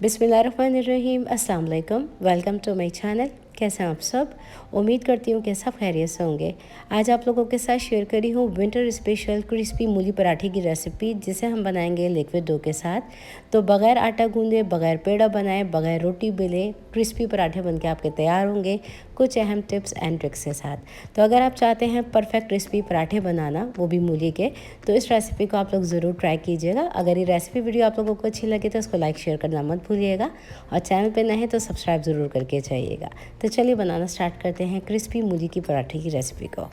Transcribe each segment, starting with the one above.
बिस्मिल्लाहिर्रहमानिर्रहीम, अस्सलाम वालेकुम। Welcome to my channel. कैसे हैं आप सब? उम्मीद करती हूँ कि सब खैरियत से होंगे। आज आप लोगों के साथ शेयर करी हूँ विंटर स्पेशल क्रिस्पी मूली पराठे की रेसिपी, जिसे हम बनाएंगे लिक्विड डो के साथ। तो बगैर आटा गूंदे, बगैर पेड़ा बनाए, बगैर रोटी बेले क्रिस्पी पराठे बनके आपके तैयार होंगे कुछ अहम टिप्स एंड ट्रिक्स के साथ। तो अगर आप चाहते हैं परफेक्ट क्रिस्पी पराठे बनाना, वो भी मूली के, तो इस रेसिपी को आप लोग ज़रूर ट्राई कीजिएगा। अगर ये रेसिपी वीडियो आप लोगों को अच्छी लगे तो इसको लाइक शेयर करना मत भूलिएगा, और चैनल पे नए हैं तो सब्सक्राइब ज़रूर करके जाइएगा। तो चलिए बनाना स्टार्ट करते हैं क्रिस्पी मूली की पराठे की रेसिपी को।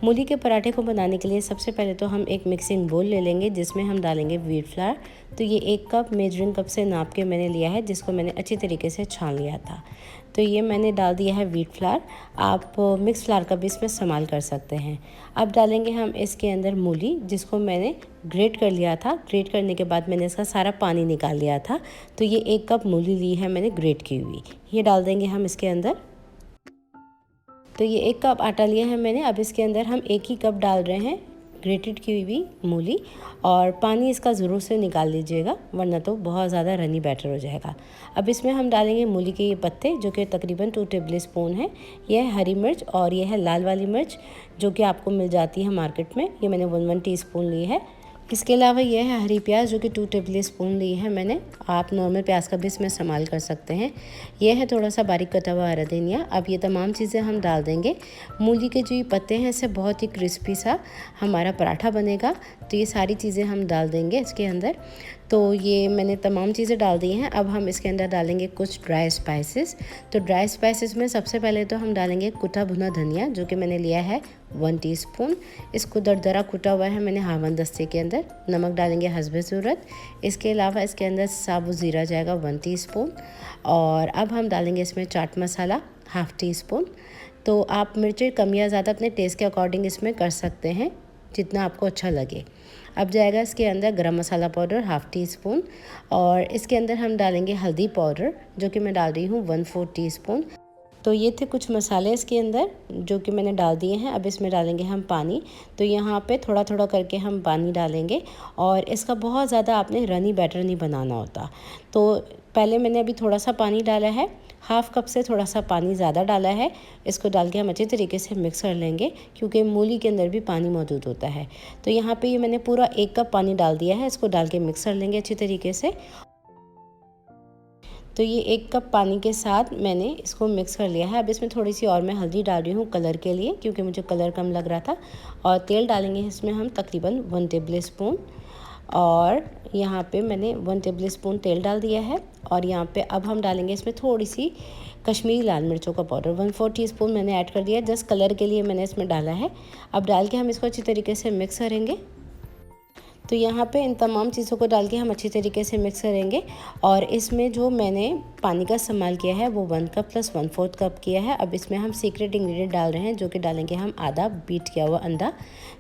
मूली के पराठे को बनाने के लिए सबसे पहले तो हम एक मिक्सिंग बोल ले लेंगे, जिसमें हम डालेंगे व्हीट फ्लावर। तो ये 1 कप मेजरिंग कप से नाप के मैंने लिया है, जिसको मैंने अच्छी तरीके से छान लिया था। तो ये मैंने डाल दिया है व्हीट फ्लावर। आप मिक्स फ्लावर का भी इसमें इस्तेमाल कर सकते हैं। अब डालेंगे हम इसके अंदर मूली, जिसको मैंने ग्रेट कर लिया था। ग्रेट करने के बाद मैंने इसका सारा पानी निकाल लिया था। तो ये 1 कप मूली ली है मैंने ग्रेट की हुई, ये डाल देंगे हम इसके अंदर। तो ये 1 कप आटा लिया है मैंने। अब इसके अंदर हम 1 ही कप डाल रहे हैं ग्रेटेड की हुई मूली, और पानी इसका ज़रूर से निकाल लीजिएगा, वरना तो बहुत ज़्यादा रनी बैटर हो जाएगा। अब इसमें हम डालेंगे मूली के ये पत्ते, जो कि तकरीबन 2 टेबल स्पून है। यह है हरी मिर्च, और यह है लाल वाली मिर्च, जो कि आपको मिल जाती है मार्केट में। ये मैंने 1 टीस्पून ली है। इसके अलावा यह है हरी प्याज, जो कि 2 टेबल स्पून ली है मैंने। आप नॉर्मल प्याज का भी इसमें इस्तेमाल कर सकते हैं। यह है थोड़ा सा बारीक कटा हुआ हरा धनिया। अब ये तमाम चीज़ें हम डाल देंगे। मूली के जो ये पत्ते हैं, इससे बहुत ही क्रिस्पी सा हमारा पराठा बनेगा। तो ये सारी चीज़ें हम डाल देंगे इसके अंदर। तो ये मैंने तमाम चीज़ें डाल दी हैं। अब हम इसके अंदर डालेंगे कुछ ड्राई स्पाइसेस। तो ड्राई स्पाइसेस में सबसे पहले तो हम डालेंगे कुटा भुना धनिया, जो कि मैंने लिया है 1 टीस्पून। इसको दरदरा कुटा हुआ है मैंने हावन दस्ते के अंदर। नमक डालेंगे हस्बे ज़रूरत। इसके अलावा इसके अंदर साबुत ज़ीरा जाएगा 1 टीस्पून। और अब हम डालेंगे इसमें चाट मसाला ½ टीस्पून। तो आप मिर्ची कम या ज़्यादा अपने टेस्ट के अकॉर्डिंग इसमें कर सकते हैं, जितना आपको अच्छा लगे। अब जाएगा इसके अंदर गरम मसाला पाउडर ½ टीस्पून, और इसके अंदर हम डालेंगे हल्दी पाउडर, जो कि मैं डाल रही हूँ 1/4 टीस्पून। तो ये थे कुछ मसाले इसके अंदर, जो कि मैंने डाल दिए हैं। अब इसमें डालेंगे हम पानी। तो यहाँ पे थोड़ा थोड़ा करके हम पानी डालेंगे, और इसका बहुत ज़्यादा आपने रनी बैटर नहीं बनाना होता। तो पहले मैंने अभी थोड़ा सा पानी डाला है, ½ कप से थोड़ा सा पानी ज़्यादा डाला है। इसको डाल के हम अच्छे तरीके से मिक्स कर लेंगे, क्योंकि मूली के अंदर भी पानी मौजूद होता है। तो यहाँ पे ये मैंने पूरा 1 कप पानी डाल दिया है। इसको डाल के मिक्स कर लेंगे अच्छी तरीके से। तो ये 1 कप पानी के साथ मैंने इसको मिक्स कर लिया है। अब इसमें थोड़ी सी और मैं हल्दी डाल रही हूँ कलर के लिए, क्योंकि मुझे कलर कम लग रहा था। और तेल डालेंगे इसमें हम तकरीबन 1 टेबल स्पून, और यहाँ पे मैंने 1 टेबल स्पून तेल डाल दिया है। और यहाँ पे अब हम डालेंगे इसमें थोड़ी सी कश्मीरी लाल मिर्चों का पाउडर 1/4 टीस्पून मैंने ऐड कर दिया। जस्ट कलर के लिए मैंने इसमें डाला है। अब डाल के हम इसको अच्छी तरीके से मिक्स करेंगे। तो यहाँ पे इन तमाम चीज़ों को डाल के हम अच्छी तरीके से मिक्स करेंगे। और इसमें जो मैंने पानी का इस्तेमाल किया है, वो 1 कप प्लस 1/4 कप किया है। अब इसमें हम सीक्रेट इंग्रेडिएंट डाल रहे हैं, जो कि डालेंगे हम आधा बीट किया हुआ अंडा,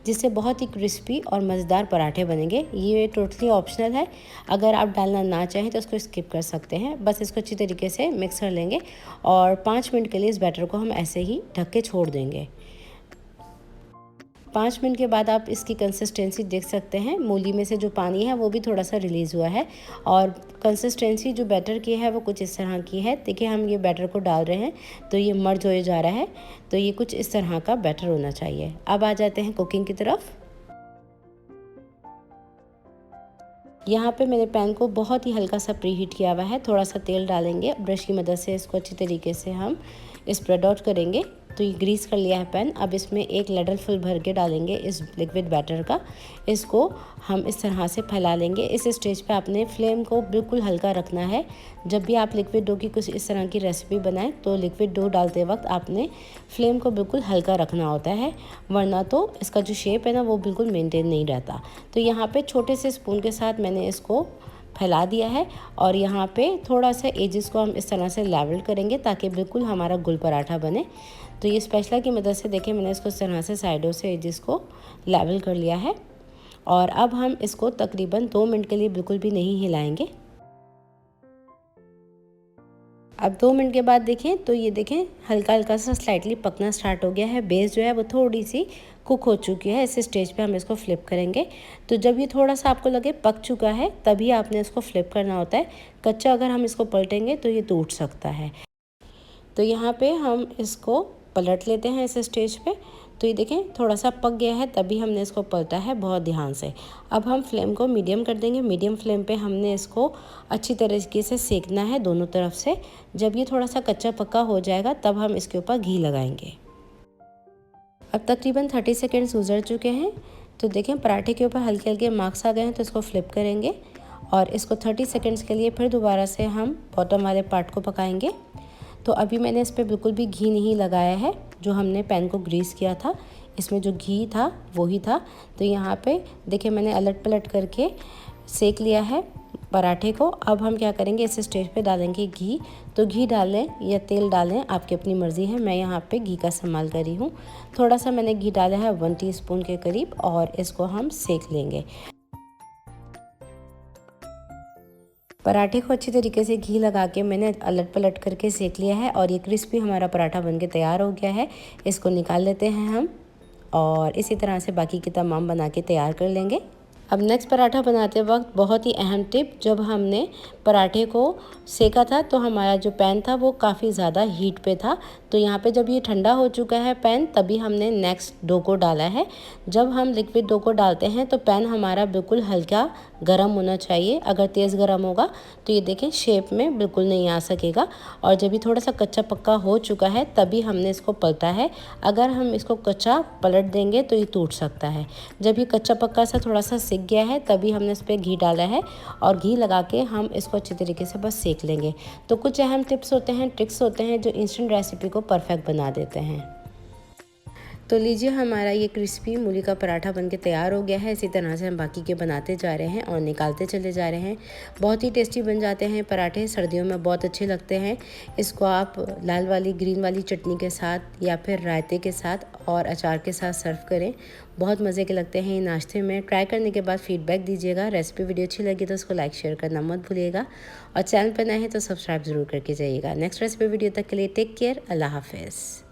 जिससे बहुत ही क्रिस्पी और मज़ेदार पराठे बनेंगे। ये टोटली ऑप्शनल है, अगर आप डालना ना चाहें तो उसको स्किप कर सकते हैं। बस इसको अच्छी तरीके से मिक्स कर लेंगे, और 5 मिनट के लिए इस बैटर को हम ऐसे ही ढक के छोड़ देंगे। 5 मिनट के बाद आप इसकी कंसिस्टेंसी देख सकते हैं। मूली में से जो पानी है वो भी थोड़ा सा रिलीज़ हुआ है, और कंसिस्टेंसी जो बैटर की है वो कुछ इस तरह की है। देखिए, हम ये बैटर को डाल रहे हैं तो ये मर्ज हो जा रहा है। तो ये कुछ इस तरह का बैटर होना चाहिए। अब आ जाते हैं कुकिंग की तरफ। यहाँ पे मैंने पैन को बहुत ही हल्का सा प्री हीट किया हुआ है। थोड़ा सा तेल डालेंगे, ब्रश की मदद से इसको अच्छी तरीके से हम स्प्रेड आउट करेंगे। तो ये ग्रीस कर लिया है पैन। अब इसमें 1 लडल फुल भर के डालेंगे इस लिक्विड बैटर का। इसको हम इस तरह से फैला लेंगे। इस स्टेज पे आपने फ्लेम को बिल्कुल हल्का रखना है। जब भी आप लिक्विड डो की कुछ इस तरह की रेसिपी बनाएं, तो लिक्विड डो डालते वक्त आपने फ्लेम को बिल्कुल हल्का रखना होता है, वरना तो इसका जो शेप है ना, वो बिल्कुल मेंटेन नहीं रहता। तो यहाँ पे छोटे से स्पून के साथ मैंने इसको फैला दिया है, और यहाँ पे थोड़ा सा एजेस को हम इस तरह से लेवल करेंगे, ताकि बिल्कुल हमारा गुल पराठा बने। तो ये स्पैचुला की मदद से देखिए, मैंने इसको इस तरह से साइडों से एजेस को लेवल कर लिया है। और अब हम इसको तकरीबन 2 मिनट के लिए बिल्कुल भी नहीं हिलाएंगे। अब 2 मिनट के बाद देखें तो ये देखें हल्का हल्का सा स्लाइटली पकना स्टार्ट हो गया है। बेस जो है वो थोड़ी सी कुक हो चुकी है। इस स्टेज पे हम इसको फ्लिप करेंगे। तो जब ये थोड़ा सा आपको लगे पक चुका है तभी आपने इसको फ्लिप करना होता है। कच्चा अगर हम इसको पलटेंगे तो ये टूट सकता है। तो यहाँ पे हम इसको पलट लेते हैं इस स्टेज पे। तो ये देखें थोड़ा सा पक गया है तभी हमने इसको पलटा है बहुत ध्यान से। अब हम फ्लेम को मीडियम कर देंगे। मीडियम फ्लेम पे हमने इसको अच्छी तरीके से सेकना है दोनों तरफ से। जब ये थोड़ा सा कच्चा पक्का हो जाएगा तब हम इसके ऊपर घी लगाएंगे। अब तकरीबन 30 सेकेंड्स गुजर चुके हैं। तो देखें पराठे के ऊपर हल्के हल्के मार्क्स आ गए हैं, तो इसको फ्लिप करेंगे और इसको 30 सेकेंड्स के लिए फिर दोबारा से हम बॉटम वाले पार्ट को पकाएंगे। तो अभी मैंने इस पर बिल्कुल भी घी नहीं लगाया है। जो हमने पैन को ग्रीस किया था इसमें जो घी था वही था। तो यहाँ पे देखिए मैंने अलट पलट करके सेक लिया है पराठे को। अब हम क्या करेंगे, इस स्टेज पे डालेंगे घी। तो घी डालें या तेल डालें, आपकी अपनी मर्ज़ी है। मैं यहाँ पे घी का इस्तेमाल करी हूँ। थोड़ा सा मैंने घी डाला है 1 टीस्पून के करीब और इसको हम सेक लेंगे। पराठे को अच्छी तरीके से घी लगा के मैंने अलट पलट करके सेक लिया है और ये क्रिस्पी हमारा पराठा बनके तैयार हो गया है। इसको निकाल लेते हैं हम और इसी तरह से बाकी के तमाम बना के तैयार कर लेंगे। अब नेक्स्ट पराठा बनाते वक्त बहुत ही अहम टिप, जब हमने पराठे को सेका था तो हमारा जो पैन था वो काफ़ी ज़्यादा हीट पे था। तो यहाँ पे जब ये ठंडा हो चुका है पैन तभी हमने नेक्स्ट डो को डाला है। जब हम लिक्विड डो को डालते हैं तो पैन हमारा बिल्कुल हल्का गर्म होना चाहिए। अगर तेज़ गर्म होगा तो ये देखें शेप में बिल्कुल नहीं आ सकेगा। और जब ये थोड़ा सा कच्चा पक्का हो चुका है तभी हमने इसको पलटा है। अगर हम इसको कच्चा पलट देंगे तो ये टूट सकता है। जब ये कच्चा पक्का सा थोड़ा सा सिक गया है तभी हमने इस पर घी डाला है और घी लगा के हम इसको अच्छी तरीके से बस सेक लेंगे। तो कुछ अहम टिप्स होते हैं, ट्रिक्स होते हैं जो इंस्टेंट रेसिपी को परफेक्ट बना देते हैं। तो लीजिए हमारा ये क्रिस्पी मूली का पराठा बनके तैयार हो गया है। इसी तरह से हम बाकी के बनाते जा रहे हैं और निकालते चले जा रहे हैं। बहुत ही टेस्टी बन जाते हैं पराठे, सर्दियों में बहुत अच्छे लगते हैं। इसको आप लाल वाली ग्रीन वाली चटनी के साथ या फिर रायते के साथ और अचार के साथ सर्व करें। बहुत मज़े के लगते हैं ये नाश्ते में। ट्राई करने के बाद फीडबैक दीजिएगा। रेसिपी वीडियो अच्छी लगी तो उसको लाइक शेयर करना मत भूलिएगा और चैनल पर नए हैं तो सब्सक्राइब ज़रूर करके जाइएगा। नेक्स्ट रेसिपी वीडियो तक के लिए टेक केयर, अल्लाह हाफिज़।